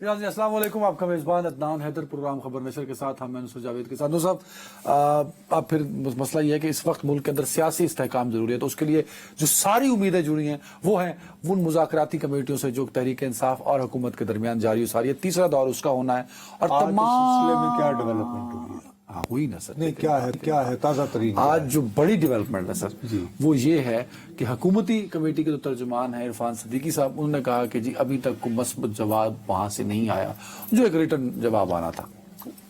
جی السلام علیکم، آپ کا میزبان عدنان حیدر پروگرام خبر نشر کے ساتھ ہم نصر جاوید کے ساتھ. صاحب اب پھر مسئلہ یہ ہے کہ اس وقت ملک کے اندر سیاسی استحکام ضروری ہے، تو اس کے لیے جو ساری امیدیں جڑی ہیں وہ ہیں ان مذاکراتی کمیٹیوں سے جو تحریک انصاف اور حکومت کے درمیان جاری ہو ساری ہے. تیسرا دور اس کا ہونا ہے اور سلسلے میں کیا ڈیولپمنٹ ہوئی ہے؟ ہوئی نا سر، نہیں کیا ہے تازہ ترین آج جو بڑی ڈیولپمنٹ ہے سر وہ یہ ہے کہ حکومتی کمیٹی کے جو ترجمان ہیں عرفان صدیقی صاحب، انہوں نے کہا کہ جی ابھی تک کوئی مثبت جواب وہاں سے نہیں آیا، جو ایک ریٹرن جواب آنا تھا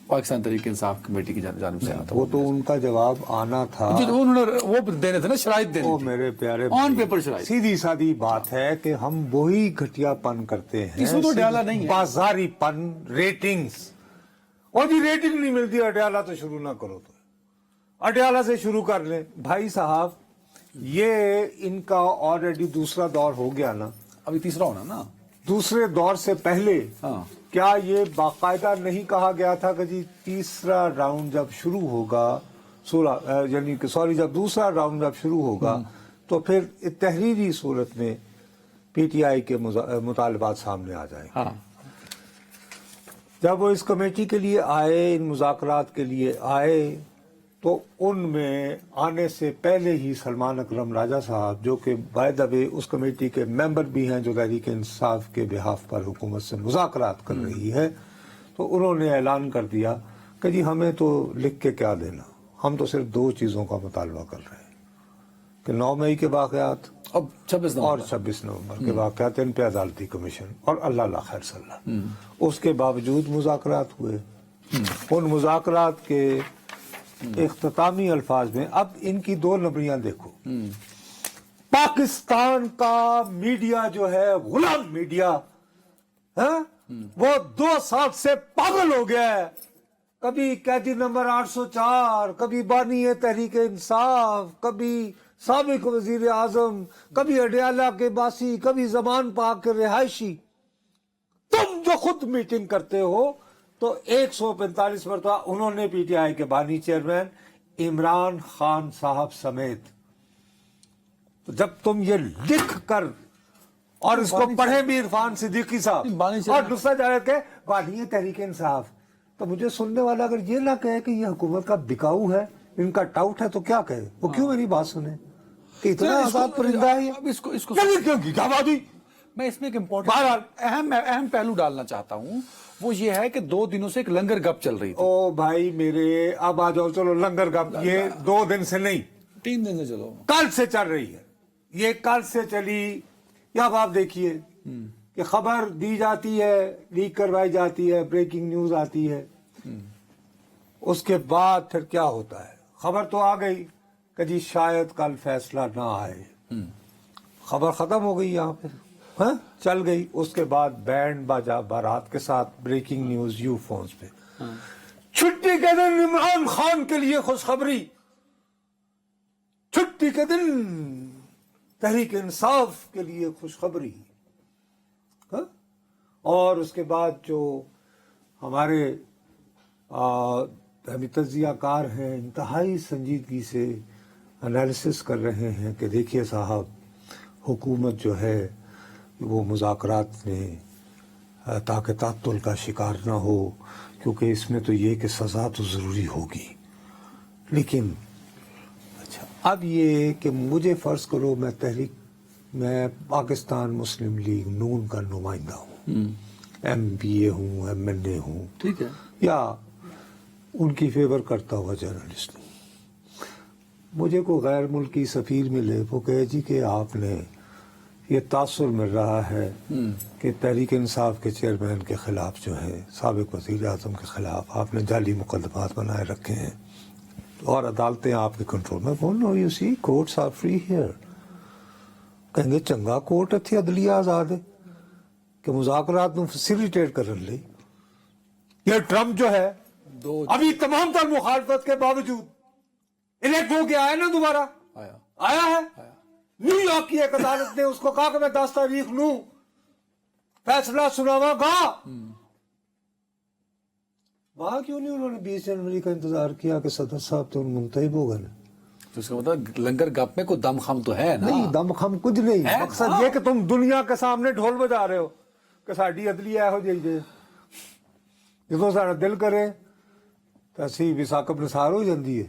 پاکستان تحریک انصاف کمیٹی کی جانب سے آنا تھا. وہ تو ان کا جواب آنا تھا، انہوں نے وہ دینے تھے نا، شرائط دینے تھی. میرے پیارے آن پیپر شرائط. سیدھی سادی بات ہے کہ ہم وہی گھٹیا پن کرتے ہیں، اس میں تو ڈالا نہیں ہے، بازاری پن، ریٹنگز. اور جی ریٹنگ نہیں ملتی، اڈیالہ تو شروع نہ کرو، تو اڈیالہ سے شروع کر لیں. بھائی صاحب یہ ان کا آلریڈی دوسرا دور ہو گیا نا، ابھی تیسرا ہونا نا. دوسرے دور سے پہلے کیا یہ باقاعدہ نہیں کہا گیا تھا کہ جی تیسرا راؤنڈ جب شروع ہوگا، یعنی کہ جب دوسرا راؤنڈ جب شروع ہوگا تو پھر تحریری صورت میں پی ٹی آئی کے مطالبات سامنے آ جائیں گے. جب وہ اس کمیٹی کے لیے آئے، ان مذاکرات کے لیے آئے، تو ان میں آنے سے پہلے ہی سلمان اکرم راجہ صاحب، جو کہ by the way us committee کے ممبر بھی ہیں جو تحریک انصاف کے بہاف پر حکومت سے مذاکرات کر رہی ہے، تو انہوں نے اعلان کر دیا کہ جی ہمیں تو لکھ کے کیا دینا، ہم تو صرف دو چیزوں کا مطالبہ کر رہے ہیں کہ 9 مئی کے واقعات اب 26 نومبر کے واقعات، ان پہ عدالتی کمیشن اور اللہ خیر صلی اللہ. اس کے باوجود مذاکرات ہوئے. ان مذاکرات کے اختتامی الفاظ میں اب ان کی 2 نمبریاں دیکھو. پاکستان کا میڈیا جو ہے غلام میڈیا، وہ 2 سال سے پاگل ہو گیا ہے. کبھی قیدی نمبر 804، کبھی بانی تحریک انصاف، کبھی سابق وزیر اعظم، کبھی اڈیالہ کے باسی، کبھی زمان پاک کے رہائشی. تم جو خود میٹنگ کرتے ہو تو 145 مرتبہ انہوں نے پی ٹی آئی کے بانی چیئرمین عمران خان صاحب سمیت، تو جب تم یہ لکھ کر اور اس کو پڑھیں بھی عرفان صدیقی صاحب اور دوسرا جاوید کے بانی تحریک انصاف، تو مجھے سننے والا اگر یہ نہ کہے کہ یہ حکومت کا بکاؤ ہے، ان کا ٹاؤٹ ہے، تو کیا کہے؟ وہ کیوں میری بات سنے کہ اتنا آزاد پرندہ ہے؟ کیا بات ہوئی؟ میں اس میں ایک امپورٹنٹ اہم پہلو ڈالنا چاہتا ہوں، وہ یہ ہے کہ 2 دنوں سے ایک لنگر گپ چل رہی تھی. او بھائی میرے، اب آ جاؤ، چلو لنگر گپ یہ 2 دن سے نہیں، 3 دن سے چلو، کل سے چل رہی ہے. یہ کل سے چلی. یا اب آپ دیکھیے کہ خبر دی جاتی ہے، لیک کروائی جاتی ہے، بریکنگ نیوز آتی ہے، اس کے بعد پھر کیا ہوتا ہے؟ خبر تو آ گئی کہ جی شاید کل فیصلہ نہ آئے، خبر ختم ہو گئی یہاں پہ، چل گئی. اس کے بعد بینڈ باجا بارات کے ساتھ بریکنگ نیوز یو فونز پہ. چھٹی کے دن عمران خان کے لیے خوشخبری، چھٹی کے دن تحریک انصاف کے لیے خوشخبری. اور اس کے بعد جو ہمارے تجزیہ کار ہیں انتہائی سنجیدگی سے انالیسس کر رہے ہیں کہ دیکھیے صاحب، حکومت جو ہے وہ مذاکرات میں تاکہ تعطل کا شکار نہ ہو، کیونکہ اس میں تو یہ کہ سزا تو ضروری ہوگی. لیکن اچھا اب یہ کہ مجھے فرض کرو میں پاکستان مسلم لیگ نون کا نمائندہ ہوں، ایم بی اے ہوں، ایم این اے ہوں، ٹھیک ہے، یا ان کی فیور کرتا ہوا جرنلسٹ ہوں. مجھے کوئی غیر ملکی سفیر ملے، وہ کہے جی کہ آپ نے یہ تاثر مل رہا ہے کہ تحریک انصاف کے چیئرمین کے خلاف جو ہے، سابق وزیر اعظم کے خلاف آپ نے جعلی مقدمات بنائے رکھے ہیں اور عدالتیں آپ کے کنٹرول میں. بولو you see courts are free here. کہیں گے چنگا کورٹ اتھی عدلیہ آزاد ہے کہ مذاکرات میں فیسیلیٹیٹ کر لے. یہ ٹرمپ جو ہے ابھی تمام تر مخالفت کے باوجود الیکٹ ہو کے آیا نا، دوبارہ آیا ہے. نیو یارک کی ایک عدالت نے اس کو کہا کہ میں 10 تاریخ نو فیصلہ سناواں گا. وہاں کیوں نہیں انہوں نے 20 جنوری کا انتظار کیا کہ صدر صاحب تو منتخب ہو گئے؟ تو اس کا مطلب لنگر گپ میں کوئی دم خم تو ہے نا؟ نہیں، دم خم کچھ نہیں. مقصد یہ کہ تم دنیا کے سامنے ڈھول بجا رہے ہو کہ ساڈی عدلیہ ہو جائے ਜਦੋਂ ਸਾਡਾ ਦਿਲ ਕਰੇ ਤਾਂ ਅਸੀਂ ਵਿਸਾਖਪ ਨਿਸਾਰ ਹੋ ਜਾਂਦੀ ਹੈ,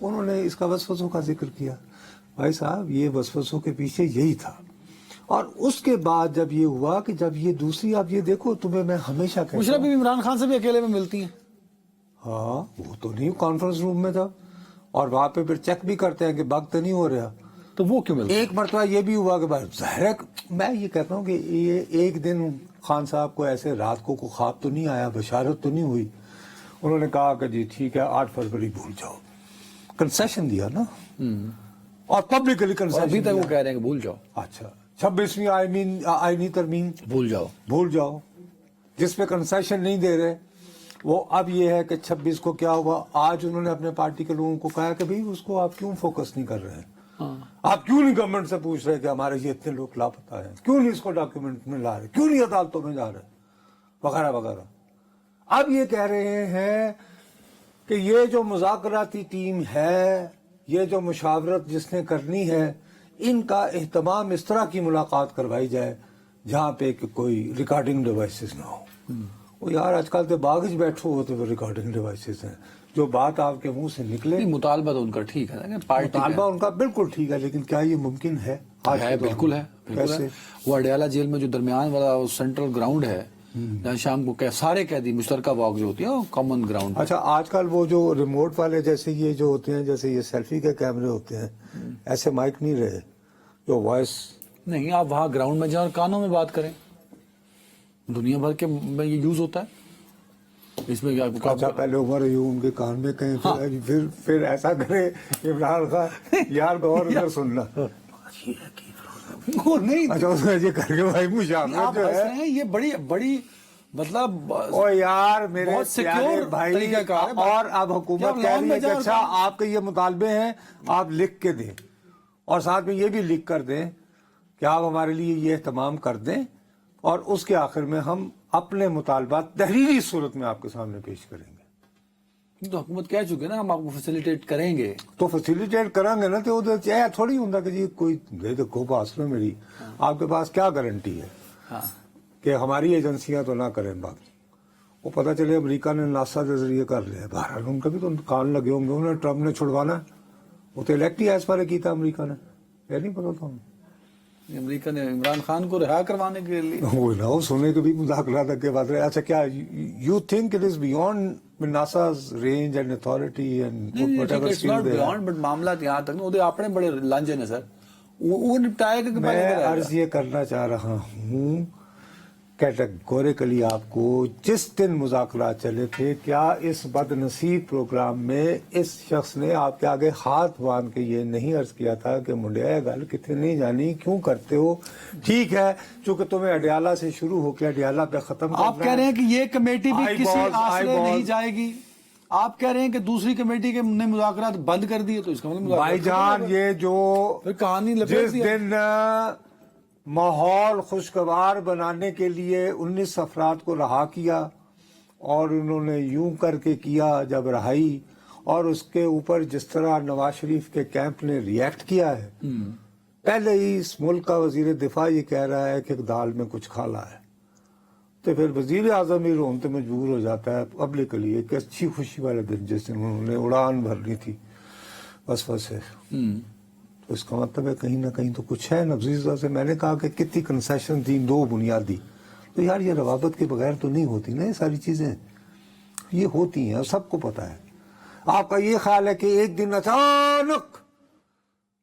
انہوں نے اس کا وسوسوں کا ذکر کیا. بھائی صاحب یہ وسوسوں کے پیچھے یہی تھا. اور اس کے بعد جب یہ ہوا کہ جب یہ دوسری آپ یہ دیکھو تمہیں میں ہمیشہ کہتا مشرف ہوں بھی عمران خان سے بھی اکیلے میں ملتی ہیں. ہاں وہ تو نہیں کانفرنس روم میں تھا اور وہاں پہ پھر چیک بھی کرتے ہیں کہ بگ تو نہیں ہو رہا. تو وہ کیوں ملتی؟ ایک مرتبہ یہ بھی ہوا کہ بھائی ظاہر ہے میں یہ کہتا ہوں کہ یہ ایک دن خان صاحب کو ایسے رات کو خواب تو نہیں آیا, بشارت تو نہیں ہوئی. انہوں نے کہا کہ جی ٹھیک ہے 8 فروری بھول جاؤ. کنسیشن دیا نا اور پبلکلی کنسیشن. ابھی تک وہ کہہ رہے ہیں کہ بھول جاؤ. اچھا 26ویں آئینی ترمیم بھول جاؤ جس پہ کنسیشن نہیں دے رہے. وہ اب یہ ہے کہ 26 کو کیا ہوا, آج انہوں نے اپنے پارٹی کے لوگوں کو کہا کہ بھئی اس کو آپ کیوں فوکس نہیں کر رہے ہیں, آپ کیوں نہیں گورنمنٹ سے پوچھ رہے کہ ہمارے یہ اتنے لوگ لاپتہ ہیں, کیوں نہیں اس کو ڈاکیومنٹ میں لا رہے, کیوں نہیں عدالتوں میں جا رہے, وغیرہ وغیرہ. اب یہ کہہ رہے ہیں کہ یہ جو مذاکراتی ٹیم ہے, یہ جو مشاورت جس نے کرنی ہے, ان کا اہتمام اس طرح کی ملاقات کروائی جائے جہاں پہ کہ کوئی ریکارڈنگ ڈیوائسز نہ ہو. وہ یار آج کل تو باغ بیٹھو ہوتے وہ ریکارڈنگ ڈیوائسز ہیں, جو بات آپ کے منہ سے نکلے. مطالبہ تو ان کا ٹھیک ہے, مطالبہ ان کا بالکل ٹھیک ہے, لیکن کیا یہ ممکن ہے؟ بالکل ہے. وہ اڈیالہ جیل میں جو درمیان والا سینٹرل گراؤنڈ ہے جہاں شام کو سارے قیدی مشترکہ واک جو ہوتی ہے کامن گراؤنڈ. اچھا آج کل وہ جو ریموٹ والے جیسے یہ جو ہوتے ہیں, جیسے یہ سیلفی کے کیمرے ہوتے ہیں, ایسے مائک نہیں رہے جو وائس نہیں. آپ وہاں گراؤنڈ میں جائیں اور کانوں میں بات کریں, دنیا بھر کے میں یہ یوز ہوتا ہے. اس میں اچھا پہلے عمر یوں ان کے کان میں کہیں پھر ایسا کرے عمران خان یار غور ادھر سننا نہیں. اچھا یہ کر کے بھائی مشاورت جو ہے یہ بڑی مطلب او یار میرے پیارے بھائی, اور اب حکومت کہہ رہی ہے کہ اچھا آپ کے یہ مطالبے ہیں آپ لکھ کے دیں, اور ساتھ میں یہ بھی لکھ کر دیں کہ آپ ہمارے لیے یہ اہتمام کر دیں, اور اس کے آخر میں ہم اپنے مطالبات تحریری صورت میں آپ کے سامنے پیش کریں گے. تو حکومت کہہ چکے نا ہم آپ کو فیسیلیٹیٹ کریں گے. تو فیسیلیٹیٹ کریں گے نا, تو ادھر چاہے تھوڑی ہوں کہ جی کوئی دے دیکھو پاس میں میری, آپ کے پاس کیا گارنٹی ہے کہ ہماری ایجنسیاں تو نہ کریں باقی. وہ پتہ چلے امریکہ نے ناسا کے ذریعے کر لیا, بہرحال ان کا بھی تو کان لگے ہوں گے, انہیں ٹرمپ نے چھڑوانا ہے, وہ تو الیکٹ ہی ایز پر کی تھا امریکہ نے, یہ نہیں پتا تھا امریکہ نے عمران خان کو رہا کروانے کے لیے. وہ نہ سونے کے بھی مذاکرات کے بعد. اچھا کیا you think it is beyond ناساز range and authority and whatever skill they are, but معاملات یہاں تک وہ اپنے بڑے لانجے ہیں سر, وہ نپٹائے گا. میں عرض یہ کرنا چاہ رہا ہوں کیٹیگوریکلی آپ کو, جس دن مذاکرات چلے تھے کیا اس بد نصیب پروگرام میں اس شخص نے آپ کے آگے ہاتھ باندھ کے یہ نہیں عرض کیا تھا کہ منڈیا گل کتنے نہیں جانی, کیوں کرتے ہو؟ ٹھیک ہے چونکہ تمہیں اڈیالہ سے شروع ہو کے اڈیالہ پہ ختم کرنا ہے. آپ کہہ رہے ہیں کہ یہ کمیٹی بھی کسی آسرے نہیں جائے گی, آپ کہہ رہے ہیں کہ دوسری کمیٹی کے نے مذاکرات بند کر دیے, تو اس کا مطلب بھائی جان یہ جو کہانی جس دن ماحول خوشگوار بنانے کے لیے 19 افراد کو رہا کیا, اور انہوں نے یوں کر کے کیا جب رہائی, اور اس کے اوپر جس طرح نواز شریف کے کیمپ نے ریئیکٹ کیا ہے, پہلے ہی اس ملک کا وزیر دفاع یہ کہہ رہا ہے کہ دال میں کچھ کھالا ہے, تو پھر وزیر اعظم ہی رونتے مجبور ہو جاتا ہے پبلکلی ایک اچھی خوشی والے دن جس دن انہوں نے اڑان بھرنی تھی بس سے. تو اس کا مطلب ہے کہیں نہ کہیں تو کچھ ہے. نبزیزہ سے میں نے کہا کہ کتنی کنسیشن تھی, 2 بنیادی, تو یار یہ روابط کے بغیر تو نہیں ہوتی نا, یہ ساری چیزیں یہ ہوتی ہیں, سب کو پتا ہے. آپ کا یہ خیال ہے کہ ایک دن اچانک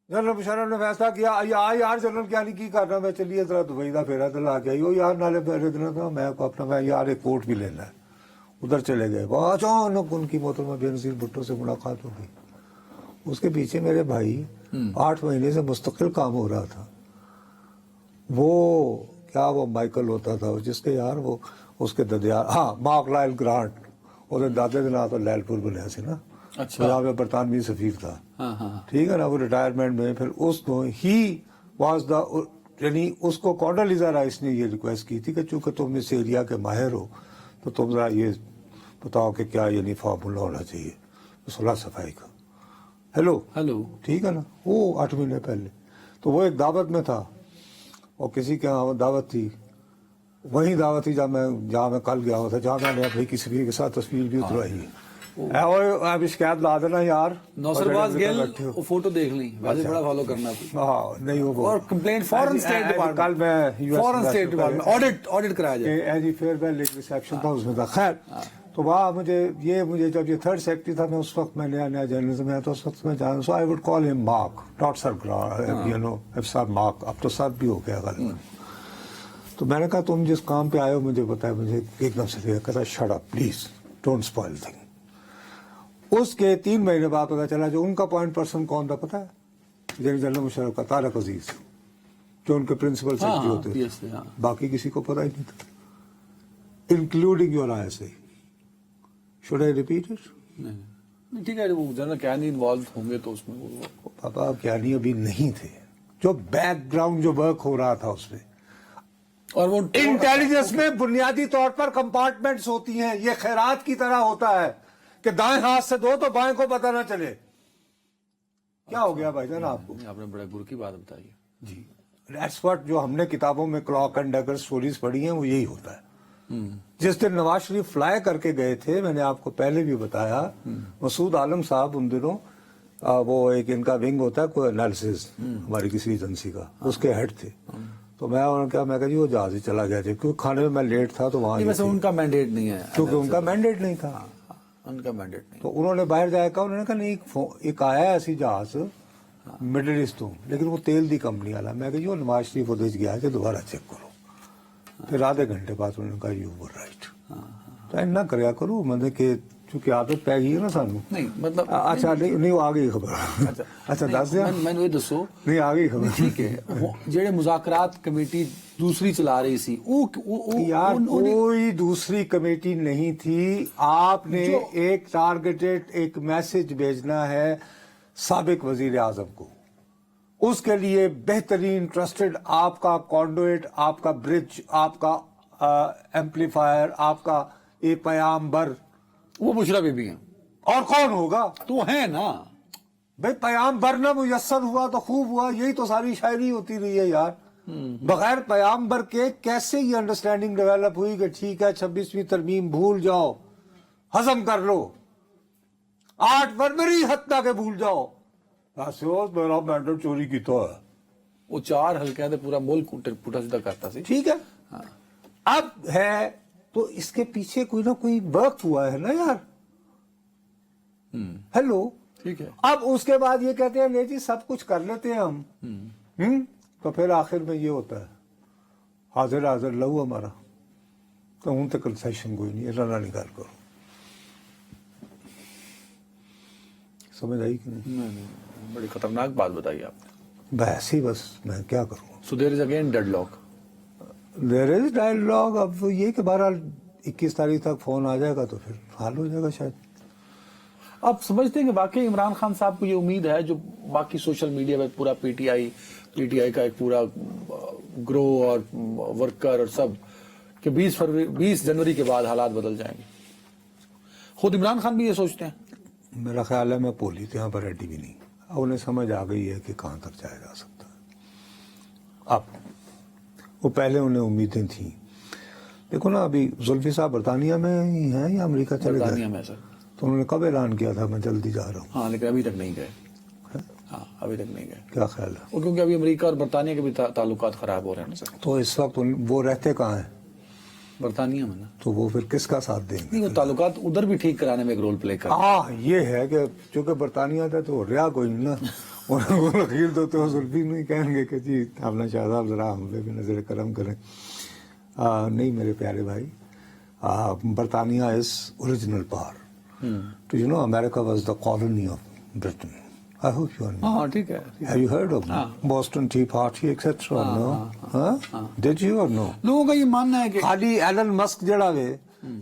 جنرل مشرف نے فیصلہ کیا یار جنرل کیا نہیں کی کرنا, میں چلیے ذرا دبئی کا پھیرا دلا کے آئی یار نالے پھیرے دینا تھا میں اپنا, میں یار ایک کوٹ بھی لینا ہے, ادھر چلے گئے. اچانک ان کی محترمہ بینظیر بھٹو سے ملاقات ہو گئی. اس کے پیچھے میرے بھائی 8 مہینے سے مستقل کام ہو رہا تھا. وہ کیا وہ مائیکل ہوتا تھا جس کے یار وہ اس کے ددیار, ہاں مارک لائل گرانٹ, وہ دادے کے نام تو لائل پور بنیا سی نا, یہاں پہ برطانوی سفیر تھا, ٹھیک ہے نا. وہ ریٹائرمنٹ میں پھر اس کو ہی واز دا, یعنی اس کو کونڈولیزا رائس نے یہ ریکویسٹ کی تھی کہ چونکہ تم اس ایریا کے ماہر ہو تو تم ذرا یہ بتاؤ کہ کیا یعنی فارمولا ہونا چاہیے صلح صفائی کا. ہیلو ٹھیک ہے نا. وہ 8 مہینے پہلے تو وہ ایک دعوت میں تھا, اور کسی کے یہاں دعوت تھی, وہی دعوت تھی جہاں میں کل گیا ہوا تھا, جہاں میں نے اپنی کسی کے ساتھ تصویر بھی اتروائی ہے. اب شکایت لا دینا یار. نوسر باز گل وہ فوٹو دیکھ لی, ویسے بڑا فالو کرنا ہاں نہیں وہ اور کمپلینٹ فورن اسٹیٹ کل ڈپارٹمنٹ, میں فورن اسٹیٹ ڈپارٹمنٹ آڈٹ کرایا جائے. جی فیئر ویل ایک ریسیپشن تھا, اس میں تھا. خیر تو وہاں مجھے جب یہ تھرڈ سیکرٹری تھا, میں اس وقت میں نیا جرنلزم میں تو اس وقت میں جان, سو آئی would call him Mark, not sir you know sir Mark, اب تو سر بھی ہو گیا غالباً. تو میں نے کہا تم جس کام پہ آئے ہو مجھے پتا ہے, مجھے ایک دم سے کہتا shut up please don't spoil thing. اس کے 3 مہینے بعد پتا چلا جو ان کا پوائنٹ پرسن کون تھا پتا ہے, جنرل مشرف کا طارق عزیز, جو ان کے پرنسپل سیکرٹری ہوتے تھے. باقی کسی کو پتا ہی نہیں تھا, including your I S A. Should I repeat it? نہیں ٹھیک ہے, وہ جنرل کیانی انوالو ہوں گے تو اس میں وہ پاپا کیانی ابھی نہیں تھے. جو بیک گراؤنڈ جو ورک ہو رہا تھا اس میں, اور وہ انٹیلیجنس میں بنیادی طور پر کمپارٹمنٹس ہوتی ہیں. یہ خیرات کی طرح ہوتا ہے کہ دائیں ہاتھ سے دو تو بائیں کو پتہ نہ چلے. کیا ہو گیا بھائی جان آپ کو؟ آپ نے بڑے گر کی بات بتائی ہے. جی دیٹس واٹ جو ہم نے کتابوں میں کلاک اینڈ ڈیگر سٹوریز پڑھی ہیں وہ یہی ہوتا ہے. جس دن نواز شریف فلائی کر کے گئے تھے, میں نے آپ کو پہلے بھی بتایا, مسعود عالم صاحب ان دنوں وہ ایک ان کا ونگ ہوتا ہے کوئی انالیسز ہماری کسی ایجنسی کا, اس کے ہیڈ تھے. تو میں انہوں نے کہا, میں کہا جی وہ جہاز ہی چلا گیا تھا کیونکہ کھانے میں لیٹ تھا تو وہاں ویسے ان کا مینڈیٹ نہیں ہے, کیونکہ ان کا مینڈیٹ نہیں تھا. ان کا مینڈیٹ نہیں. تو انہوں نے باہر جایا کہا, انہوں نے کہا نہیں ایک آیا ہے ایسی جہاز مڈل ایسٹ تو, لیکن وہ تیل دی کمپنی والا. میں کہا جی وہ نواز شریف ادھر گیا ہے دوبارہ چیک کرو. پھر آدھے گھنٹے بعد انہوں نے کہا یو ور رائٹ. تو نہ کریا کرو, مطلب کہ چونکہ عادت پی گئی ہے نا سانو. نہیں مطلب اچھا نہیں وہ آ گئی خبر. اچھا دس دیا میں نے یہ دسو نہیں آ گئی خبر. ٹھیک ہے, جڑے مذاکرات کمیٹی دوسری چلا رہی سی یار کوئی دوسری کمیٹی نہیں تھی. آپ نے ایک ٹارگیٹڈ ایک میسج بھیجنا ہے سابق وزیر اعظم کو, اس کے لیے بہترین ٹرسٹڈ آپ کا کانڈوئٹ, آپ کا برج, آپ کا ایمپلیفائر, آپ کا یہ پیامبر وہ بشرا بی بی ہیں. اور کون ہوگا؟ تو ہیں نا بھائی, پیامبر نہ میسر ہوا تو خوب ہوا, یہی تو ساری شاعری ہوتی رہی ہے یار. بغیر پیامبر کے کیسے یہ انڈرسٹینڈنگ ڈیولپ ہوئی کہ ٹھیک ہے 26ویں ترمیم بھول جاؤ, ہضم کر لو, 8 فروری حتیٰ کہ بھول جاؤ. میرا مینڈیٹ چوری کیتا ہے, وہ 4 حلقے تے پورا ملک پٹا سیدھا کرتا سی. ٹھیک ہے. اب ہے تو اس کے پیچھے کوئی نہ کوئی ورک ہوا ہے نا یار. ہیلو ٹھیک ہے. اب اس کے بعد یہ کہتے ہیں نہیں جی سب کچھ کر لیتے ہیں ہم, تو پھر آخر میں یہ ہوتا ہے حاضر حاضر لہو ہمارا. تو ہوں تو کنسیشن کوئی نہیں, رنا نکال کرو. سمجھ آئی کہ نہیں؟ بڑی خطرناک بات بتائی آپ نے. بس ہی بس میں کیا کروں. So there is again deadlock. There is dialogue. اب یہ کہ بہرحال 21 تاریخ تک فون آ جائے گا تو پھر حال ہو جائے گا شاید. آپ سمجھتے ہیں کہ واقعی عمران خان صاحب کو یہ امید ہے جو باقی سوشل میڈیا میں پورا پی ٹی آئی کا ایک پورا گرو اور ورکر اور سب کہ 20 جنوری کے بعد حالات بدل جائیں گے؟ خود عمران خان بھی یہ سوچتے ہیں؟ میرا خیال ہے میں پولیس یہاں پر ریڈی بھی نہیں. اب انہیں سمجھ آ گئی ہے کہ کہاں تک جایا جا سکتا ہے. اب وہ پہلے انہیں امیدیں تھیں. دیکھو نا ابھی زلفی صاحب برطانیہ میں ہی ہیں یا امریکہ چلے گئے؟ برطانیہ میں سر. تو انہوں نے کب اعلان کیا تھا میں جلدی جا رہا ہوں؟ ہاں لیکن ابھی تک نہیں گئے. ہاں ابھی تک نہیں گئے. کیا خیال ہے؟ وہ کیونکہ ابھی امریکہ اور برطانیہ کے بھی تعلقات خراب ہو رہے ہیں نا سر. تو اس وقت وہ رہتے کہاں ہیں؟ برطانیہ میں نا. تو وہ پھر کس کا ساتھ دیں گے؟ نہیں وہ تعلقات ادھر بھی ٹھیک کرانے میں ایک رول پلے کر. ہاں یہ ہے کہ چونکہ برطانیہ تھا تو رہا کوئی نہیں نا. وہ لکیر دو تو زلفی نہیں کہیں گے کہ جی اپنا شہزاد ذرا ہم پہ بھی نظر کرم کریں. نہیں میرے پیارے بھائی, برطانیہ از اوریجنل پاور. تو you know America was the colony of Britain. I hope you know. ہاں ٹھیک ہے. Have you heard of Boston Tea Party etc. No? Did you or no? لوگوں کا یہ ماننا ہے کہ خالی ایلن مسک جڑا وے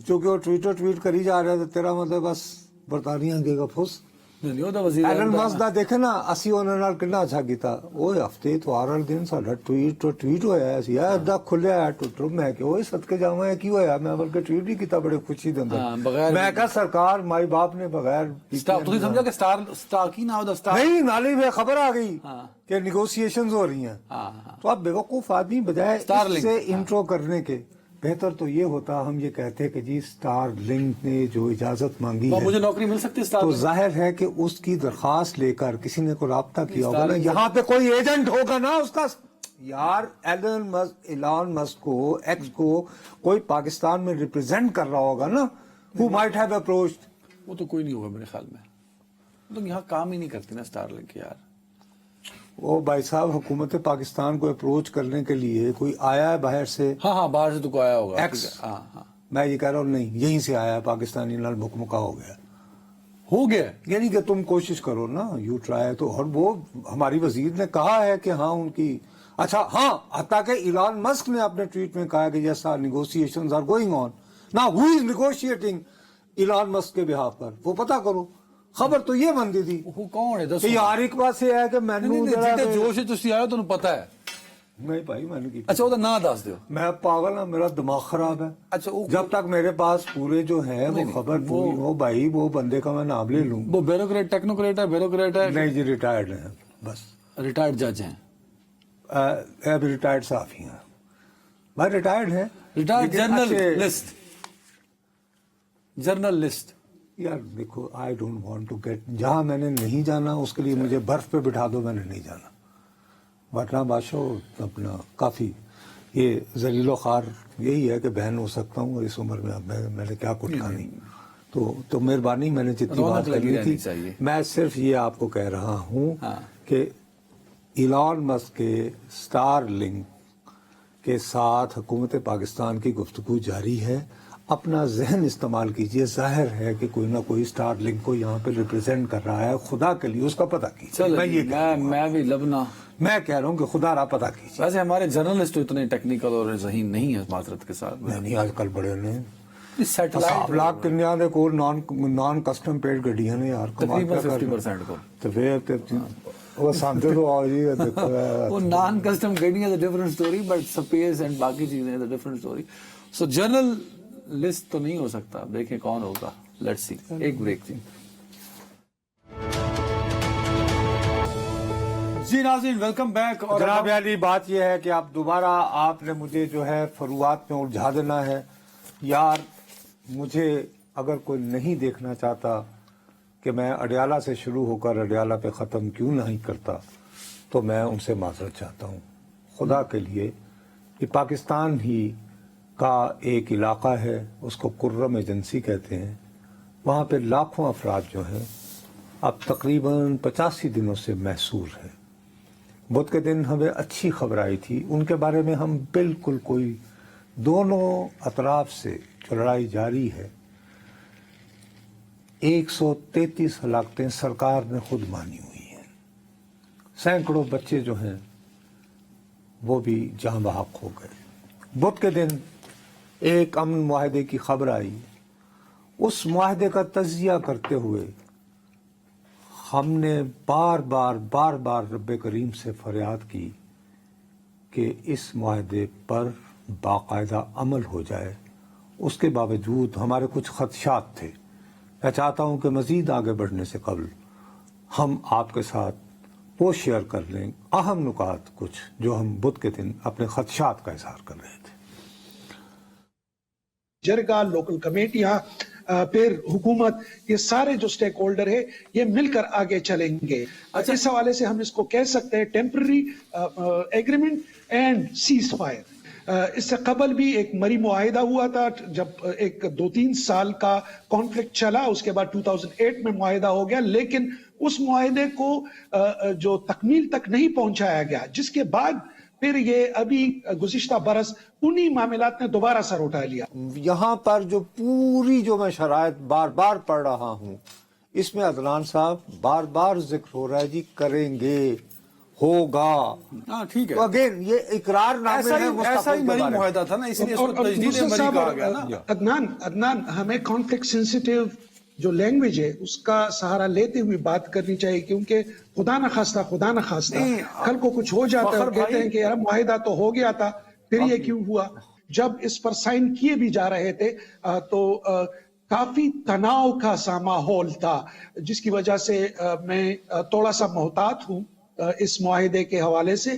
چونکہ وہ ٹویٹ کری جا رہا ہے, تیرا مطلب بس برطانیہ کے گا پھس. ایلن مسک دا دیکھے نا اسی انہوں نے کتنا اچھا کیتا. وہ ہفتے تو ہر دن ساڈا ٹویٹ ہویا ہے سی ادا کھلیا ہے ٹویٹر. میں کہ وہ صدقے جاواں ہے کی ہویا, میں بلکہ ٹویٹ بھی کیتا بڑے خوشی دے اندر. میں کہا سرکار مائی باپ نے بغیر تسی سمجھا کہ سٹار کی نہ ہوتا سٹار نہیں نالی میں خبر آ گئی کہ نیگوشیشنز ہو رہی ہیں. تو اب بیوقوف آدمی بجائے اس سے انٹرو کرنے کے بہتر تو یہ ہوتا ہم یہ کہتے کہ جی اسٹار لنک نے جو اجازت مانگی تو ہے مجھے نوکری مل سکتی ہے تو ظاہر ہے کہ اس کی درخواست لے کر کسی نے کو رابطہ کیا ہوگا نا, یہاں پہ کوئی ایجنٹ ہوگا نا اس کا. یار ایلان مسک کو ایکس کو کوئی پاکستان میں ریپرزینٹ کر رہا ہوگا نا, who might have approached. وہ تو کوئی نہیں ہوگا میرے خیال میں, تو یہاں کام ہی نہیں کرتی نا اسٹار لنک یار. وہ بھائی صاحب حکومت پاکستان کو اپروچ کرنے کے لیے کوئی آیا ہے باہر سے, ہاں باہر سے تو کوئی آیا ہوگا. ایکس, ہاں میں یہ کہہ رہا ہوں نہیں, یہیں سے آیا ہے, پاکستانی نال مکمکا ہو گیا. یعنی کہ تم کوشش کرو نا, یو ٹرائی. تو اور وہ ہماری وزیر نے کہا ہے کہ ہاں ان کی, اچھا ہاں, حتیٰ کہ ایلان مسک نے اپنے ٹویٹ میں کہا کہ yes are negotiations are going on. نا ہو از نیگوشیٹنگ ایلان مسک کے بہاف پر, وہ پتا کرو. خبر تو یہ بندی تھی وہ کون ہے کہ یار ایک بات سے ہے کہ میں نے جوش تسی آیا تو پتا ہے. نہیں بھائی میں نے کی. اچھا وہ نہ دس دیو. میں پاگل ہوں, میرا دماغ خراب ہے. اچھا جب تک میرے پاس پورے جو ہے وہ خبر پوری ہو بھائی, وہ بندے کا میں نام لے لوں. وہ بیوروکریٹ ٹیکنوکریٹ ہے, بیوروکریٹ ہے. نہیں جی ریٹائرڈ ہیں بس. ریٹائرڈ جج ہیں. ابھی ریٹائرڈ صحافی ہیں بھائی, ریٹائرڈ ہیں. Retired journalist. یار دیکھو I don't want to get, جہاں میں نے نہیں جانا اس کے لیے مجھے برف پہ بٹھا دو, میں نے نہیں جانا. ورنہ بادشاہ اپنا کافی یہ ذلیل و خوار یہی ہے کہ بہن ہو سکتا ہوں, اور اس عمر میں اب میں نے کیا کچھ کہا نہیں. تو مہربانی, میں نے جتنی بات کرنی تھی, میں صرف یہ آپ کو کہہ رہا ہوں کہ ایلان مسک کے اسٹار لنک کے ساتھ حکومت پاکستان کی گفتگو جاری ہے. اپنا ذہن استعمال کیجئے, ظاہر ہے کہ کوئی نہ کوئی اسٹار لنک کو یہاں پہ ریپرزینٹ کر رہا ہے, خدا کے لیے اس کا پتہ کیجئے. میں بھی لبنا, میں کہہ رہا ہوں کہ خدا را پتہ کیجئے. ویسے ہمارے جرنلسٹ اتنے ٹیکنیکل اور ذہین نہیں ہے معذرت کے ساتھ. نہیں آج کل بڑے نے سیٹلائٹ لاکھ کنیا دے کول نان کسٹم پیڈ گڈیاں نے یار, تقریباً 50% کو. تو پھر وہ سانتے تو آؤ جی, وہ نان کسٹم گڈیاں is different story, but space and باقی چیزیں different story. So general list تو نہیں ہو سکتا, دیکھیں کون ہوگا. Let's see. ایک بریک. جی ناظرین ویلکم بیک. اور جناب علی بات یہ ہے کہ اب دوبارہ آپ نے مجھے جو ہے فروعات میں الجھا دینا ہے. یار مجھے اگر کوئی نہیں دیکھنا چاہتا کہ میں اڈیالہ سے شروع ہو کر اڈیالہ پہ ختم کیوں نہیں کرتا, تو میں ان سے معذرت چاہتا ہوں. خدا کے لیے یہ پاکستان ہی کا ایک علاقہ ہے, اس کو کرم ایجنسی کہتے ہیں. وہاں پہ لاکھوں افراد جو ہیں اب تقریباً 85 دنوں سے محصور ہیں. بدھ کے دن ہمیں اچھی خبر آئی تھی, ان کے بارے میں ہم بالکل کوئی, دونوں اطراف سے جو لڑائی جاری ہے, 133 ہلاکتیں سرکار نے خود مانی ہوئی ہیں. سینکڑوں بچے جو ہیں وہ بھی جاں بحق ہو گئے. بدھ کے دن ایک امن معاہدے کی خبر آئی. اس معاہدے کا تجزیہ کرتے ہوئے ہم نے بار بار رب کریم سے فریاد کی کہ اس معاہدے پر باقاعدہ عمل ہو جائے. اس کے باوجود ہمارے کچھ خدشات تھے. میں چاہتا ہوں کہ مزید آگے بڑھنے سے قبل ہم آپ کے ساتھ وہ شیئر کر لیں اہم نکات کچھ جو ہم بدھ کے دن اپنے خدشات کا اظہار کر رہے تھے. جرگا, لوکل کمیٹیاں, پھر حکومت, یہ سارے جو سٹیک ہولڈر ہیں یہ مل کر آگے چلیں گے. اس حوالے سے ہم اس کو کہہ سکتے ہیں temporary agreement and ceasefire. اس سے قبل بھی ایک مری معاہدہ ہوا تھا جب ایک 2-3 سال کا کانفلکٹ چلا, اس کے بعد 2008 میں معاہدہ ہو گیا, لیکن اس معاہدے کو جو تکمیل تک نہیں پہنچایا گیا, جس کے بعد پھر یہ ابھی گزشتہ برس انہی معاملات نے دوبارہ سر اٹھا لیا. یہاں پر جو پوری جو میں شرائط بار بار پڑھ رہا ہوں, اس میں عدنان صاحب بار ذکر ہو رہا ہے جی کریں گے, ہوگا. ٹھیک ہے, اگین یہ اقرار نامے ہیں, ایسا ہی مری معاہدہ تھا نا, اس لیے اس کو تجدید مری کہا گیا نا. عدنان ہمیں کانفلکٹ سینسیٹیو جو لینگویج ہے اس کا سہارا لیتے ہوئے بات کرنی چاہیے, کیونکہ خدا نہ خواستہ کل کو کچھ ہو جاتا ہے اور کہتے ہیں کہ یار معاہدہ تو ہو گیا تھا, پھر یہ کیوں ہوا. جب اس پر سائن کیے بھی جا رہے تھے تو کافی تناؤ کا سا ماحول تھا, جس کی وجہ سے میں تھوڑا سا محتاط ہوں اس معاہدے کے حوالے سے.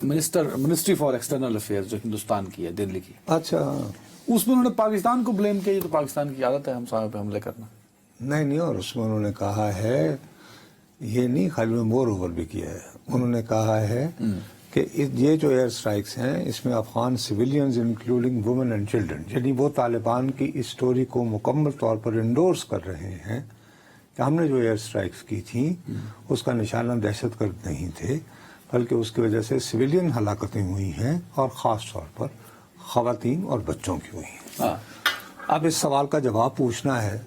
منسٹری فار ایکسٹرنل افیئرز جو ہندوستان کی ہے، دلی کی، اچھا اس میں انہوں نے پاکستان کو بلیم کیا، یہ تو پاکستان کی عادت ہے ہمسایوں پہ حملے کرنا. نہیں، اور اس میں انہوں نے کہا ہے، یہ نہیں خالی میں مور اوور بھی کیا ہے، انہوں نے کہا ہے کہ یہ جو ایئر سٹرائکس ہیں اس میں افغان civilians including women and children, یعنی وہ طالبان کی اس سٹوری کو مکمل طور پر انڈورس کر رہے ہیں کہ ہم نے جو ایئر سٹرائکس کی تھیں اس کا نشانہ دہشت گرد نہیں تھے، بلکہ اس کی وجہ سے سویلین ہلاکتیں ہوئی ہیں اور خاص طور پر خواتین اور بچوں کی ہوئی ہیں. اب اس سوال کا جواب پوچھنا ہے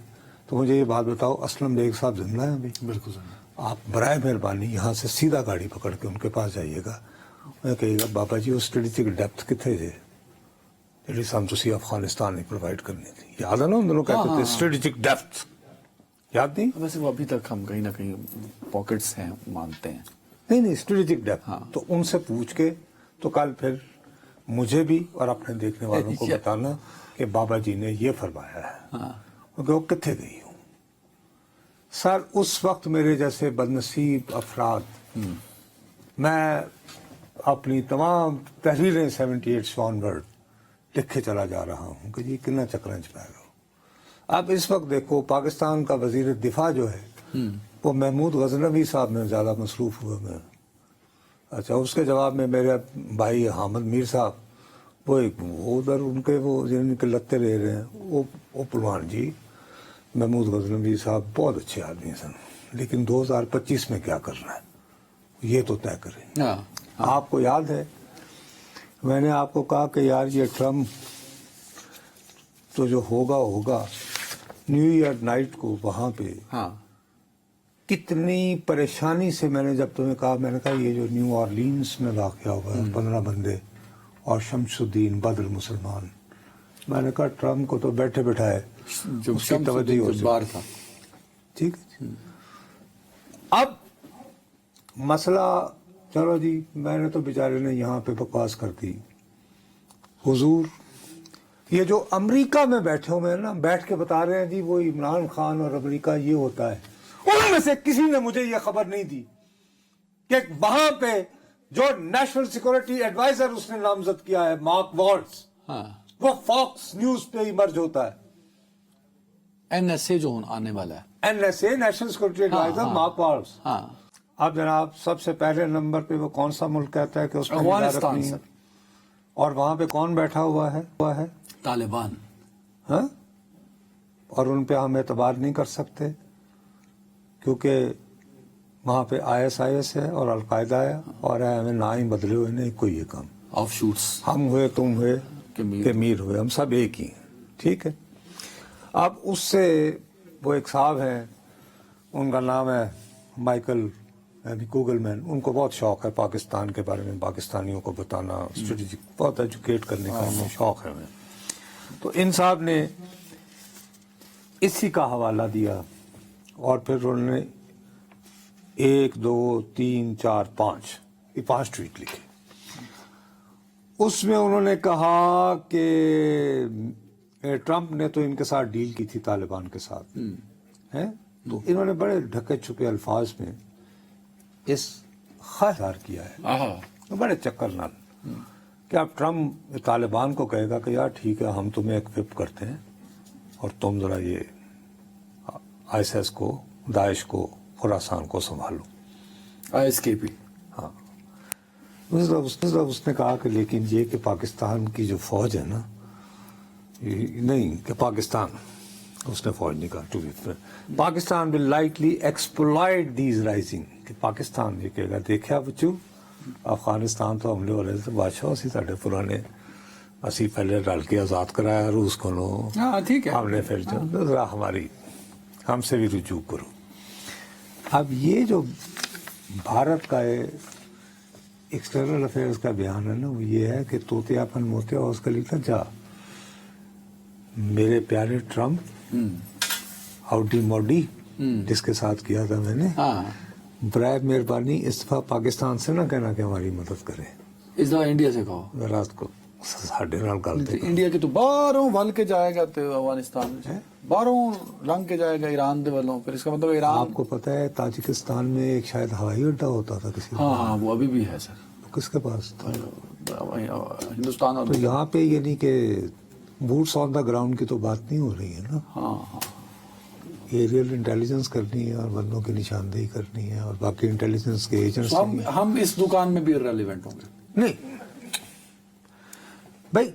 تو مجھے یہ بات بتاؤ، اسلم بیگ صاحب زندہ ہیں ابھی؟ بالکل سر. آپ برائے مہربانی یہاں سے سیدھا گاڑی پکڑ کے ان کے پاس جائیے گا، میں کہے گا بابا جی وہ اسٹریٹجک ڈیپتھ کتنے تھے جی سام تسی افغانستان نے پرووائڈ کرنی تھی، یاد ہے نا ان دونوں کہتے تھے اسٹریٹجک ڈیپتھ، یاد نہیں؟ ویسے وہ ابھی تک ہم کہیں نہ کہیں پاکٹس ہیں مانتے ہیں. نہیں اسٹریٹجک ڈیپتھ. تو ان سے پوچھ کے تو کل پھر مجھے بھی اور اپنے دیکھنے والوں کو بتانا کہ بابا جی نے یہ فرمایا ہے، کیونکہ وہ کتنے گئی ہوں. سر اس وقت میرے جیسے بدنصیب افراد، میں اپنی تمام تحریریں 78 سے آنورڈ لکھے چلا جا رہا ہوں کہ جی کتنا چکریں چلا رہا ہوں. اب اس وقت دیکھو پاکستان کا وزیر دفاع جو ہے وہ محمود غزنوی صاحب میں زیادہ مصروف ہوا میں. اچھا اس کے جواب میں میرے بھائی حامد میر صاحب وہ ادھر ان کے وہ جن کے لتے لے رہے ہیں وہ پلوان جی محمود غزنوی صاحب بہت اچھے آدمی سن، لیکن 2025 میں کیا کرنا ہے یہ تو طے کریں. آپ کو یاد ہے میں نے آپ کو کہا کہ یار یہ ٹرمپ تو جو ہوگا نیو ایئر نائٹ کو وہاں پہ کتنی پریشانی سے میں نے جب تمہیں کہا، میں نے کہا یہ جو نیو آرلینز میں واقعہ ہوا ہے 15 بندے اور شمس الدین بدر مسلمان، میں نے کہا ٹرمپ کو تو بیٹھے بٹھائے جو اس کی توجہ ہو بار تھا. ٹھیک ہے. اب مسئلہ چلو جی میں نے تو بیچارے نے یہاں پہ بکواس کر دی. حضور یہ جو امریکہ میں بیٹھے ہوئے ہیں نا، بیٹھ کے بتا رہے ہیں جی وہ عمران خان اور امریکہ یہ ہوتا ہے، ان میں سے کسی نے مجھے یہ خبر نہیں دی کہ وہاں پہ جو نیشنل سیکورٹی ایڈوائزر اس نے نامزد کیا ہے مارک والٹز، وہ فاکس نیوز پہ ہی مرج ہوتا ہے. NSA جو آنے والا ہے، NSA national security adviser Mark Waltz. اب جناب سب سے پہلے نمبر پہ وہ کون سا ملک کہتا ہے کہ اس میں افغانستان سر. اور وہاں پہ کون بیٹھا ہوا ہے طالبان. ہاں، اور ان پہ ہم اعتبار نہیں کر سکتے کیونکہ وہاں پہ ISIS ہے اور القاعدہ ہے اور ہمیں نہ ہی بدلے ہوئے نہیں کوئی یہ کام. آف شوٹس، ہم ہوئے تم ہوئے کہ میر ہوئے، ہم سب ایک ہی ہیں. ٹھیک ہے. اب اس سے وہ ایک صاحب ہیں ان کا نام ہے مائیکل گوگل مین، ان کو بہت شوق ہے پاکستان کے بارے میں، پاکستانیوں کو بتانا، اسٹریٹجک بہت ایجوکیٹ کرنے کا ہمیں شوق ہے. تو ان صاحب نے اسی کا حوالہ دیا اور پھر انہوں نے 1 2 3 4 5 یہ 5 ٹویٹ لکھے. اس میں انہوں نے کہا کہ ٹرمپ نے تو ان کے ساتھ ڈیل کی تھی طالبان کے ساتھ ہے، تو انہوں نے بڑے ڈھکے چھپے الفاظ میں اس خواہشار کیا ہے بڑے چکر نال کہ اب ٹرمپ طالبان کو کہے گا کہ یار ٹھیک ہے ہم تمہیں ایکوپ کرتے ہیں اور تم ذرا یہ ISIS کو، داعش کو، خراسان کو سنبھالو. ISKP. ہاں. اس نے کہا کہ لیکن یہ کہ پاکستان کی جو فوج ہے نا، نہیں کہ پاکستان، اس نے فوج نہیں کہا، Pakistan will likely exploit these rising، کہ پاکستان یہ کہے گا دیکھا بچو افغانستان تو حملے ہو رہے تھے بادشاہ اسی ساڈے پرانے اسی پہلے رل کے آزاد کرایا روس کو نو، ٹھیک ہے، ہم نے پھر جو ذرا ہماری ہم سے بھی رجوع کرو. اب یہ جو بھارت کا ایکسٹرنل افیئرز کا بیان ہے نا وہ یہ ہے کہ توتیا پن موتیا اس کا لکھا جا میرے پیارے ٹرمپ ہاؤڈی موڈی جس کے ساتھ کیا تھا میں نے، برائے مہربانی اس دفعہ پاکستان سے نہ کہنا کہ ہماری مدد کرے، اس دفعہ انڈیا سے کہو. رات کو ساڈے نال گل تے انڈیا کے تو باہروں ول کے جائے گا تو افغانستان باہروں لنگ کے جائے گا ایران دے والوں، پھر اس کا مطلب ایران. آپ کو پتہ ہے تاجکستان میں ایک شاید ہوائی اڈہ ہوتا تھا کسی، ہاں وہ ابھی بھی ہے سر. کس کے پاس تھا؟ ہندوستان اور تو یہاں پہ یعنی کہ بوٹس آن دا گراؤنڈ کی تو بات نہیں ہو رہی ہے نا. ہاں ہاں ایریل انٹیلیجنس کرنی ہے اور بندوں کی نشاندہی کرنی ہے اور باقی انٹیلیجنس کے ایجنٹس. ہم اس دکان میں بھی ریلیونٹ ہوں گے. نہیں بھائی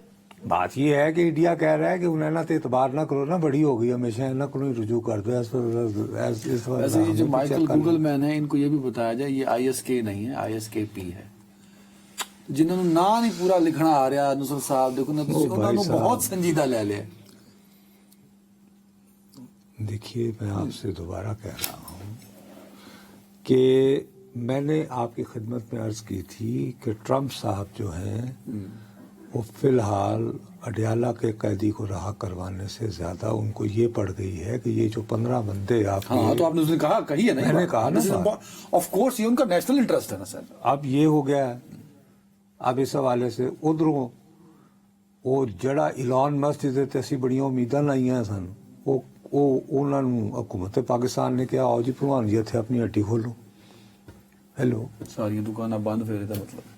بات یہ ہے کہ انڈیا کہہ رہا ہے کہ انہیں نہ تو اعتبار نہ کرو نا, بڑی ہو گئی ہمیشہ نہ کرو رجوع کر دو. ویسے یہ جو مائیکل گوگل مین ہے ان کو یہ بھی بتایا جائے یہ ISK نہیں ہے, ISKP ہے. جنہوں نے نا نہیں پورا لکھنا آ رہا نصرت صاحب, دیکھو نا انہوں نے بہت سنجیدہ لے لیا. دیکھیے میں آپ سے دوبارہ کہہ رہا ہوں کہ میں نے آپ کی خدمت میں عرض کی تھی کہ ٹرمپ صاحب جو ہیں وہ فی الحال اڈیالہ کے قیدی کو رہا کروانے سے زیادہ ان کو یہ پڑ گئی ہے کہ یہ جو 15 بندے آپ ہاں تو آپ نے اس نے کہا کہی ہے نا, میں نے کہا نا آف کورس یہ ان کا نیشنل انٹرسٹ ہے نا سر. اب یہ ہو گیا ہے. اب اس حوالے سے ادھروں وہ جڑا ایلان مسک جی تے اسی بڑیاں امیداں لائیاں سن وہ انہوں نے حکومت پاکستان نے کہا آؤ جی بھلوان جی اتنے اپنی ہٹی کھولو. ہیلو ساری دکانیں بند پھر تھا مطلب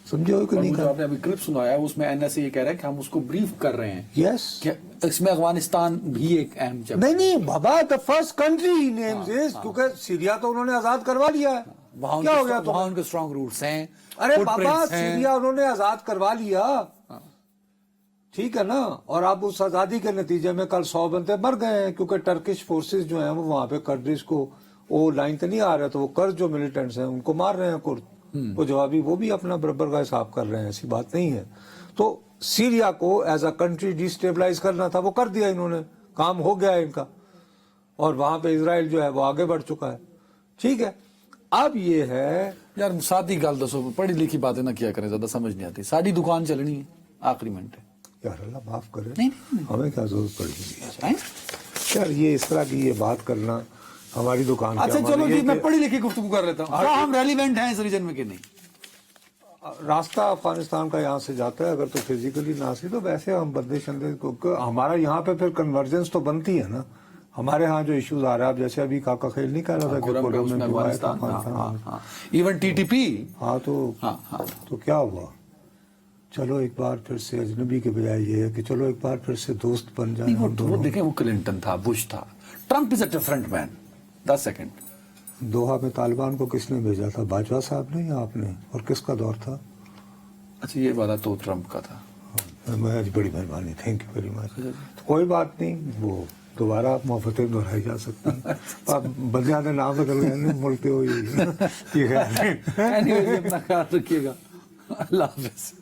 سمجھو کہ نہیں. آپ نے ابھی کلپ سنایا اس میں NSA یہ کہہ رہا ہے کہ ہم اس کو بریف کر رہے ہیں یس کہ اس میں افغانستان بھی ایک اہم چیپٹر. نہیں بابا دا فرسٹ کنٹری نیمز از, کیونکہ سیریا تو انہوں نے آزاد کروا لیا ہے. وہاں کیا ہو گیا وہاں ان کے اسٹرانگ روٹس ہیں. ارے بابا سیریا انہوں نے آزاد کروا لیا, ٹھیک ہے نا. اور اب اس آزادی کے نتیجے میں کل 100 بندے مر گئے ہیں کیونکہ ٹرکش فورسز جو ہیں وہ وہاں پہ کردش کو وہ لائن تو نہیں آ رہا, تو وہ کرد جو ملیٹنٹس ہیں ان کو مار رہے ہیں کرد. وہ جوابی وہ بھی اپنا برابر کا حساب کر رہے ہیں, ایسی بات نہیں ہے. تو سیریا کو as a country D stabilise کرنا تھا, وہ کر دیا انہوں نے, کام ہو گیا ہے ان کا. اور وہاں پہ اسرائیل جو ہے وہ آگے بڑھ چکا ہے, ٹھیک ہے. اب یہ ہے یار سادی گل دسو, پڑھی لکھی باتیں نہ کیا کریں, زیادہ سمجھ نہیں آتی. ساری دکان چلنی ہے, آخری منٹ ہے. یار اللہ معاف کرے, نہیں ہمیں کیا ضرورت پڑ گئی یار یہ اس طرح کی یہ بات کرنا ہماری دکان. اچھا چلو جی میں پڑھی لکھی گفتگو کر لیتا ہوں. کیا ہم ریلیونٹ ہیں اس ریجن میں کہ نہیں؟ راستہ افغانستان کا یہاں سے جاتا ہے, اگر تو فزیکلی نہ سی تو ویسے ہم بندے شندے ہمارا یہاں پہ پھر کنورجنس تو بنتی ہے نا. ہمارے ہاں جو ایشوز آ رہا ہے, اب جیسے ابھی کاکا خیل نہیں کہہ رہا تھا کہ ایون TTP. ہاں تو کیا ہوا, چلو ایک بار پھر سے اجنبی کے بجائے یہ ہے کہ چلو ایک بار پھر سے دوست بن جائیں. وہ دیکھیں وہ کلنٹن تھا, بش تھا, Trump is a different man. 10 second. دوحہ میں طالبان کو کس نے بھیجا تھا, باجوہ صاحب نے یا آپ نے, اور کس کا دور تھا؟ اچھا یہ والا تو ٹرمپ کا تھا. بڑی مہربانی, تھینک یو ویری مچ. کوئی بات نہیں, وہ دوبارہ آپ محبتیں دہرائی جا سکتی ہیں. آپ بندیاں نے نام بدل ملتے ہوئی. اپنا خیال رکھیے گا. اللہ حافظ.